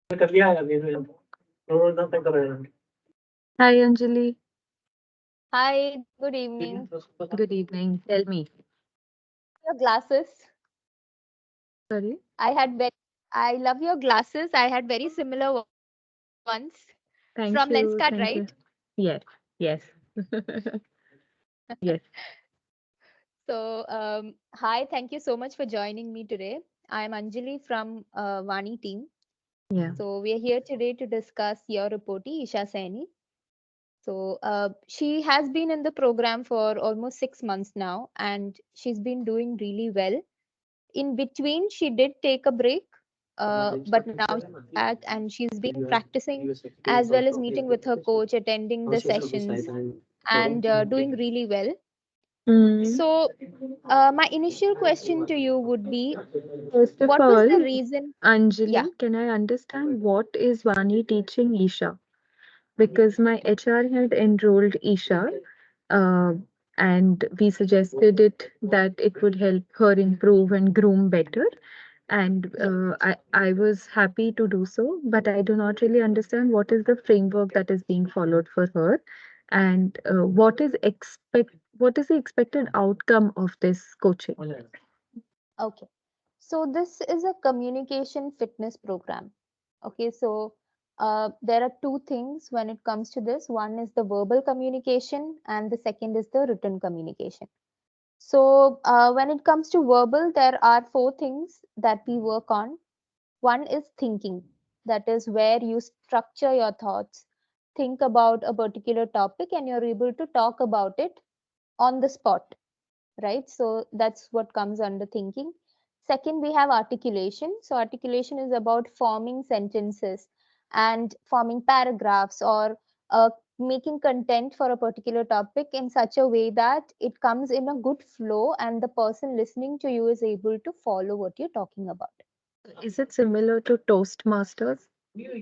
Hi, Anjali. Hi, good evening. Good evening. Tell me. Your glasses. Sorry. I had very, I love your glasses. I had very similar ones from Lenscard, Thank right? you. Thank you. Yes. Yes. Yes. Hi, thank you so much for joining me today. I am Anjali from Vani team. Yeah. So, we are here today to discuss your reportee, Isha Saini. She has been in the program for almost 6 months now, and she's been doing really well. In between, she did take a break, but now she's back and she's been practicing as well as meeting with her coach, attending the sessions, and doing really well. Mm. So, my initial question to you would be, First of what was all, the reason? Anjali, Yeah. can I understand what is Vani teaching Isha? Because my HR had enrolled Isha, uh, and we suggested it that it would help her improve and groom better. And Yes. I was happy to do so, but I do not really understand what is the framework that is being followed for her, and what is the expected outcome of this coaching. Okay. So this is a communication fitness program. Okay, so there are two things when it comes to this. One is the verbal communication, and the second is the written communication. So when it comes to verbal, there are four things that we work on. One is thinking, that is where you structure your thoughts, think about a particular topic, and you're able to talk about it on the spot, right? So that's what comes under thinking. Second, we have articulation. So articulation is about forming sentences and forming paragraphs, or making content for a particular topic in such a way that it comes in a good flow and the person listening to you is able to follow what you're talking about. Is it similar to Toastmasters? Yeah,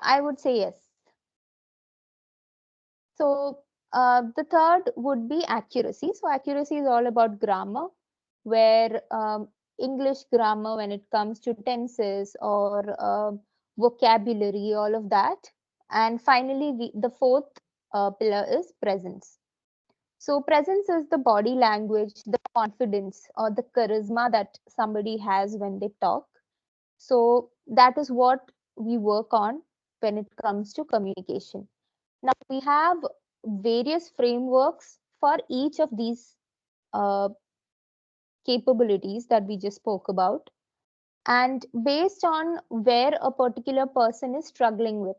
I would say yes. So the third would be accuracy. So accuracy is all about grammar, where English grammar, when it comes to tenses or vocabulary, all of that. And finally, the fourth pillar is presence. So presence is the body language, the confidence or the charisma that somebody has when they talk. So that is what we work on when it comes to communication. Now we have various frameworks for each of these uh, capabilities that we just spoke about, and based on where a particular person is struggling with.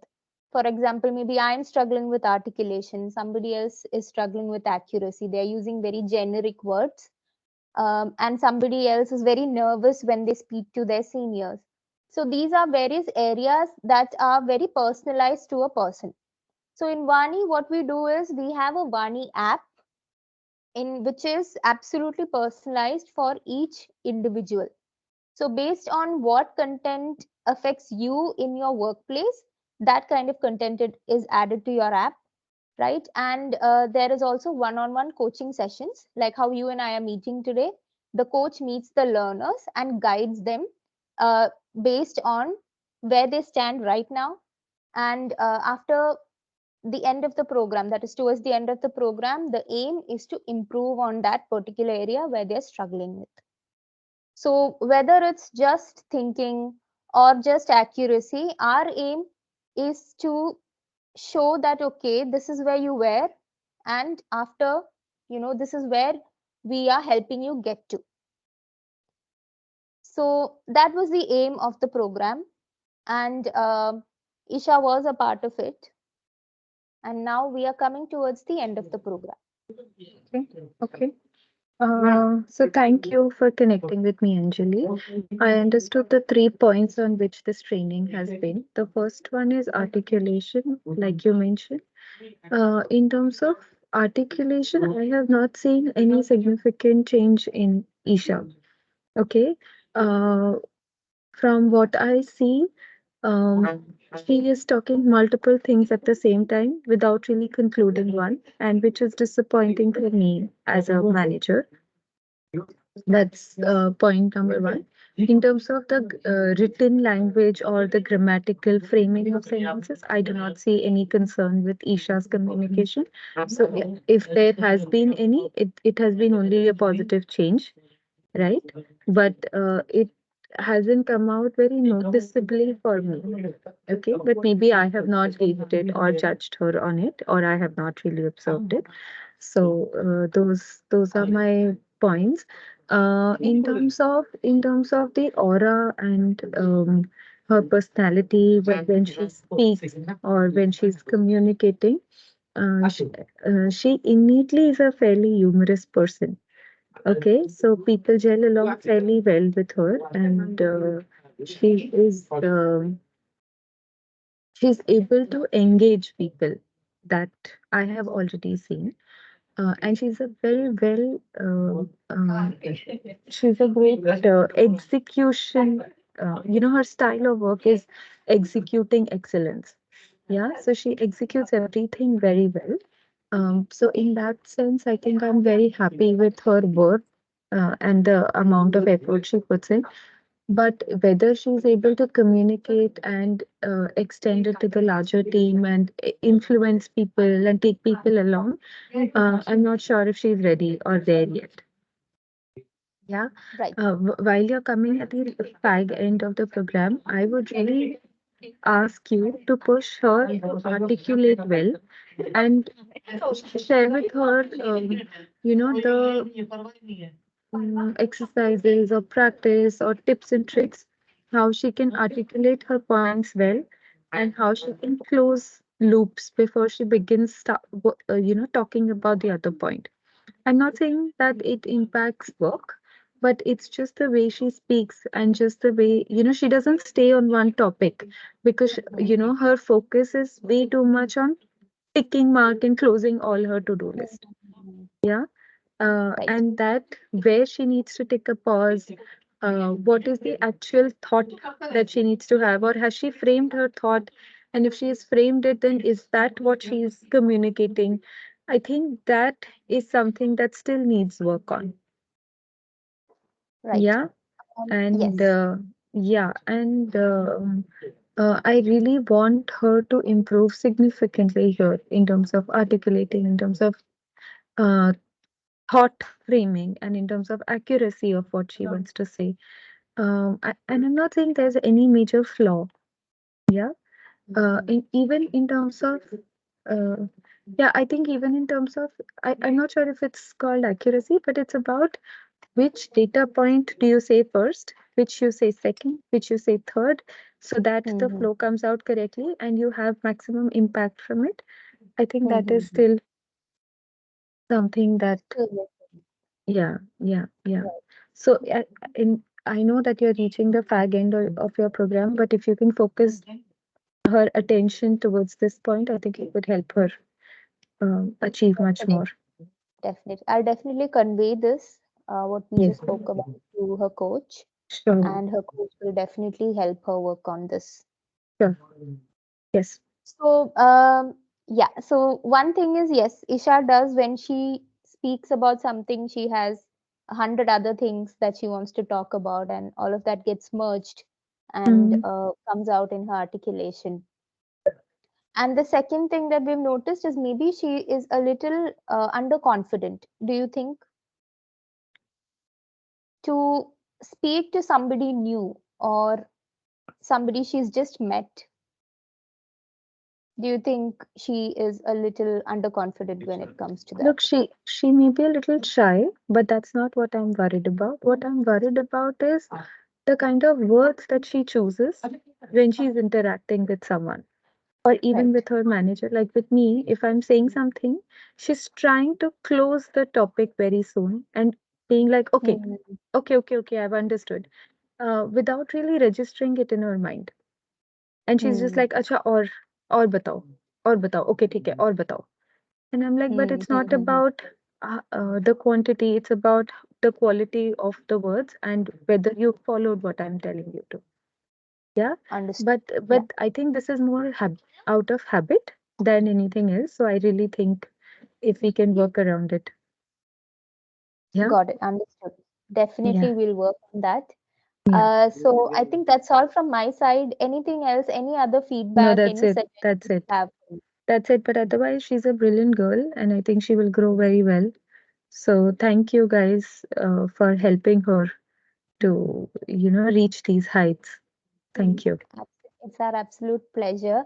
For example, maybe I'm struggling with articulation, somebody else is struggling with accuracy. They're using very generic words, and somebody else is very nervous when they speak to their seniors. So these are various areas that are very personalized to a person. So in Vani, what we do is we have a Vani app in which is absolutely personalized for each individual. So based on what content affects you in your workplace, that kind of content is added to your app, right? And there is also one-on-one coaching sessions, like how you and I are meeting today. The coach meets the learners and guides them uh, based on where they stand right now. And after the end of the program, that is towards the end of the program, the aim is to improve on that particular area where they're struggling with. So whether it's just thinking or just accuracy, our aim is to show that, okay, this is where you were, and after, this is where we are helping you get to. So that was the aim of the program, and Isha was a part of it. And now we are coming towards the end of the program. Okay. Okay. So thank you for connecting with me, Anjali. I understood the 3 points on which this training has been. The first one is articulation, like you mentioned. In terms of articulation, I have not seen any significant change in Isha. Okay. Uh, from what I see, she is talking multiple things at the same time without really concluding one, and which is disappointing for me as a manager. That's point number one. In terms of the written language or the grammatical framing of sentences, I do not see any concern with Isha's communication. So if there has been any, it has been only a positive change, right? But it hasn't come out very noticeably for me. Okay, but maybe I have not read it or judged her on it, or I have not really observed it. So those are my points. In terms of the aura and her personality when she speaks or when she's communicating, she innately is a fairly humorous person. Okay, so people gel along fairly well with her, and she's able to engage people that I have already seen. And she's a very well, she's a great execution. Her style of work is executing excellence. Yeah, so she executes everything very well. So in that sense, I think I'm very happy with her work and the amount of effort she puts in. But whether she's able to communicate and extend it to the larger team and influence people and take people along, I'm not sure if she's ready or there yet. Yeah. Right. While you're coming at the fag end of the program, I would really ask you to push her to articulate well and share with her, the exercises or practice or tips and tricks, how she can articulate her points well and how she can close loops before she begins talking about the other point. I'm not saying that it impacts work, but it's just the way she speaks and just the way, she doesn't stay on one topic because, her focus is way too much on ticking mark and closing all her to-do list. Mhm. Yeah. Right. And that where she needs to take a pause, what is the actual thought that she needs to have, or has she framed her thought? And if she has framed it, then is that what she's communicating? I think that is something that still needs work on. Right. Yeah. And Yes. I really want her to improve significantly here in terms of articulating, in terms of uh, thought framing, and in terms of accuracy of what she wants to say. And I'm not saying there's any major flaw. Yeah. Even in terms of, uh, yeah, I think even in terms of, I'm not sure if it's called accuracy, but it's about which data point do you say first, which you say second, which you say third, so that the Mm-hmm. flow comes out correctly and you have maximum impact from it. I think that is Mm-hmm. still something that, Right. yeah. So, I know that you're reaching the fag end of your program, but if you can focus her attention towards this point, I think it would help her achieve much more. Definitely. I'll definitely convey this, what we Yes, just spoke about, to her coach, sure, and her coach will definitely help her work on this. sure. Yes. So, yeah, so one thing is, yes, Isha does when she speaks about something, she has 100 other things that she wants to talk about, and all of that gets merged and Mm. comes out in her articulation. And the second thing that we've noticed is maybe she is a little underconfident. Do you think to speak to somebody new or somebody she's just met, do you think she is a little underconfident when it comes to that? Look, she may be a little shy, but that's not what I'm worried about. What I'm worried about is the kind of words that she chooses when she's interacting with someone or even Right. with her manager. Like with me, if I'm saying something, she's trying to close the topic very soon and being like, okay, Hmm. okay, I've understood, without really registering it in her mind. And she's just Hmm. like, acha, और बताओ, okay, ठीक है, और बताओ. And I'm like, but Hmm. it's not Hmm. about the quantity, it's about the quality of the words and whether you followed what I'm telling you to. Yeah. Understood. But Yeah. I think this is more out of habit than anything else. So I really think if we can work around it. Yeah. Got it. Understood. Yeah. Definitely we'll work on that. Yeah. So I think that's all from my side. Anything else? Any other No, feedback? that's Any it. suggestions That's you it. have? That's it. But otherwise, she's a brilliant girl, and I think she will grow very well. So thank you guys for helping her to, reach these heights. Thank you. It's our absolute pleasure.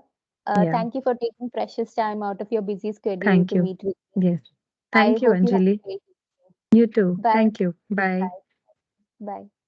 Yeah. Thank you for taking precious time out of your busy schedule Thank to you. meet with me. Yes. I Thank you, hope you have Anjali. a great You too. Bye. Thank you. Bye. Bye. Bye.